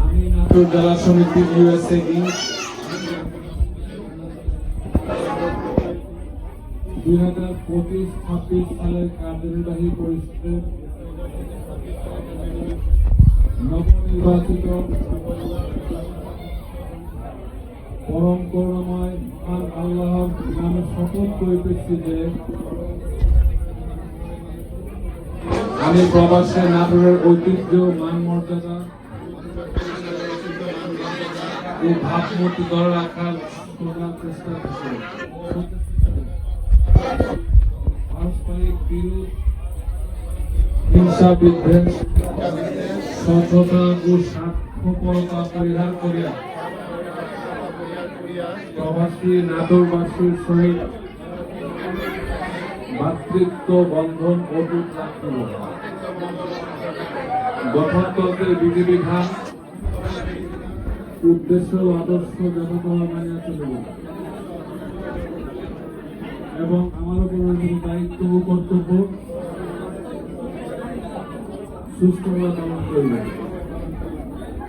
আমি নাটোর জেলা সমিতি ইউএসএ ইনক 2025-26 সালের কার্যনির্বাহী পরিষদের নবনির্বাচিত পরম করুণাময় মহান আল্লাহর নামে শপথ করিতেছি যে আমি প্রবাসে নাটোরের ঐতিহ্য মান মর্যাদা ও ভাবমূর্তি ধরে রাখার চেষ্টা করছি। পারস্পরিক বিরোধ, হিংসা বিদ্বেষ, স্বচ্ছতা ও স্বার্থপরতা পরিহার করিয়া প্রবাসী নাটোরবাসীর সহিত ভাতৃত্ব বন্ধন অটুট রাখতে গঠনতন্ত্রের বিধিবিধান উদ্দেশ্য ও আদর্শ যথাযথভাবে মানিয়া চলিব এবং আমার উপর দায়িত্ব ও কর্তব্য সুষ্ঠুভাবে পালন করিব।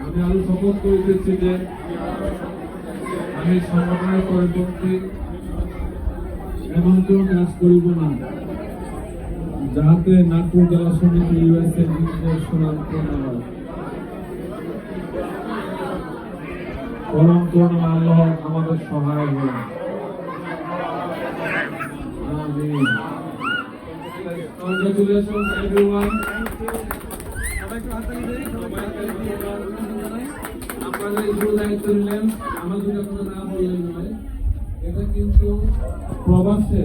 আমি আরো শপথ করিতেছি যে আমি সংগঠনের পরিপন্থী এমন কোন কাজ করিব না যাহাতে নাটোর জেলা সমিতি ইউএসএ ইনকের সুনাম ক্ষুণ্ণ হয়। পরম করুণাময় আল্লাহ আমাদের সহায় হন। আমিন। Congratulations everyone. আপনারা এই দায়িত্ব নিলেন, আমাদের কথা না বললেন নয়। এটা কিন্তু প্রবাসে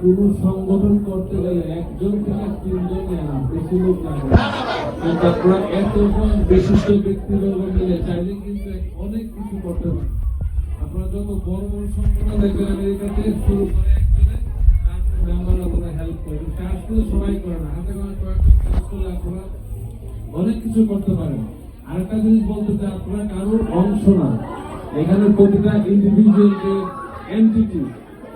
কোন সংগঠন করতে গেলে একজন থেকে তিনজন বেশি লোক লাগে। আপনারা এতজন বিশিষ্ট ব্যক্তিবর্গ মিলে চাইলে কিন্তু অনেক কিছু করতে পারেন। আপনারা যত বড় বড় সংগঠন দেখবেন আমেরিকাতে শুরু করে একজনে তারপর মেম্বাররা তারা হেল্প করে। কাজ করে সবাই করে না, হাতে করে কয়েকজন কাজ করলে আপনারা অনেক কিছু করতে পারেন। আরেকটা জিনিস বলতে চাই, আপনারা কারোর অংশ না, এখানে প্রতিটা ইন্ডিভিজুয়াল যে এন্টিটি,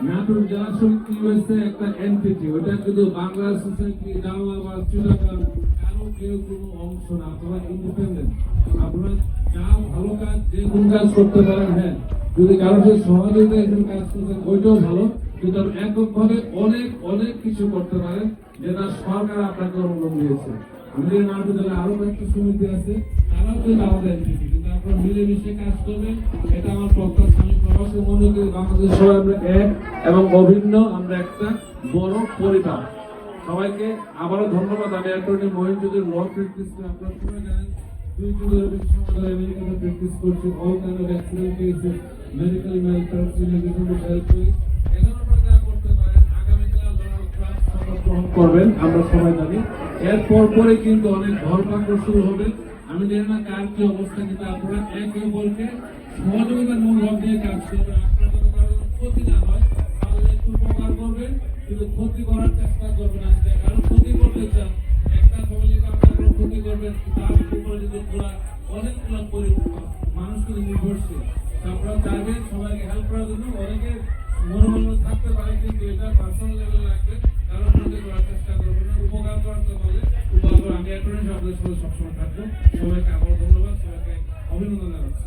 নাটোর জেলা সমিতি ইউএসএ একটা এন্টিটি, ওটা কিন্তু বাংলা সোসাইটি জামালবাদ চিটাগাং কারো কেউ কোনো অংশ না। আপনারা ইন্ডিপেন্ডেন্ট, আপনারা যা ভালো কাজ যে কোন কাজ করতে পারেন, হ্যাঁ যদি কারোর সাথে সহযোগিতা এখানে কাজ করতেন ওইটাও ভালো, কিন্তু এককভাবে অনেক অনেক কিছু করতে পারেন যেটা সরকার আপনাকে অনুমোদন দিয়েছে। আমাদের নাটোর জেলায় আরো কয়েকটা সমিতি আছে, তারাও কিন্তু আমাদের এন্টিটি, কিন্তু আপনারা মিলেমিশে কাজ করবেন, এটা আমার প্রত্যাশা। আমি প্রবাসী মনে করি বাংলাদেশ সবাই আমরা এক এবং অভিন্ন, আমরা একটা বড় পরিবার। সবাইকে আবারও ধন্যবাদ। আমি attorney Mohin Chowdhury law practice করে, আপনারা সবাই জানেন 2 বছরের বেশি সময় ধরে আমেরিকাতে প্র্যাকটিস করছি। All kind of accident cases, medical malpractice, educational help করি। এখন আপনারা যা করতে পারেন, আগামীকাল যারা ক্লাস গ্রহণ করবেন আমরা সবাই জানি, এরপর পরে কিন্তু অনেক ধরপাকড় শুরু হবে। আমি জানি না কার কি অবস্থা, কিন্তু আপনারা একে অপরকে সহযোগিতার মনোভাব দিয়ে কাজ করবেন। আপনার যদি কারো ক্ষতি না হয় তাহলে একটু উপকার করবেন, কিন্তু ক্ষতি করার চেষ্টা করবেন না। কারো ক্ষতি করতে চান, একটা ফ্যামিলিকে আপনার কোনো ক্ষতি করবেন, তার উপরে যদি পুরা অনেকগুলো মানুষ কিন্তু নির্ভরশীল। আপনারা চাইবেন সবাইকে হেল্প করার জন্য, অনেকে মনোভাব থাকতে পারে, কিন্তু এটা পার্সোনাল লেভেলে রাখবেন, কারো ক্ষতি করার চেষ্টা করবেন না। উপকার করতে পারলে উপকার, আমি অ্যাটর্নি আপনাদের সাথে সবসময় থাকবো। সবাইকে আবার ধন্যবাদ, সবাইকে অভিনন্দন জানাচ্ছি।